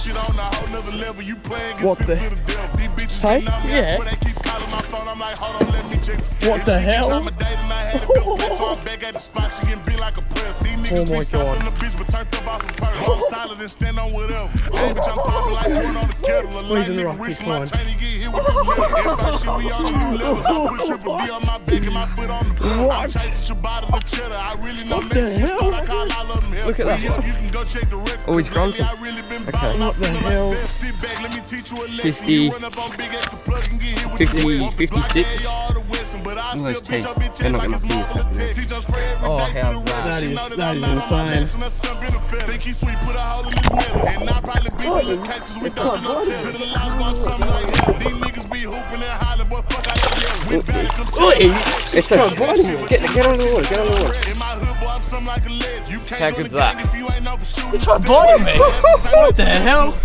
Shit on a whole nother level, you playing What the? These bitches Hey? getting on me, Yeah. but they keep calling my phone. I'm like, hold on, let me check the schedule. What the hell? I'm a date and I had a good play, so I'm back at the spot. She can be like a prep. These niggas Oh my be soft God. on the bitch, but turned up off the perk. I'm solid and stand on whatever. Hey, bitch, I'm popping like corn on the kettle. A light in the nigga rock, reach keep my going. chain and get hit with this metal. If I shit, we on the new levels. I put triple D on my back and my foot on the pedal. I'm chasing Ciabatta the cheddar. I really know What the Mexicans, hell? but I call all of them hell. Look at that. You can go check the record. Oh, he's gone. I really been Okay. balling. What the hell? Sit back, let me teach you a lesson. 50, You run up on big extra plug and get hit with 50, the whip. 56. But I still Almost bitch 10. up bitch They're not like gonna it's see Marvel it. attack. Teach us spray every Oh, day to hell the no. world. That She is- know that that I'm is not on my insane. mess and her son been a fed. Think he sweet, put a hole in his middle. And I probably beat the little cases we don't do no tell. To the last one, something like hell. These niggas be hooping and hollering, boy, fuck out of here. We better come check. It's a get on the water, get on the water. In my hood, boy, I'm something like a ledge. You How can't do good's the that? gang if you ain't know for shooting. Try biting me. What the hell?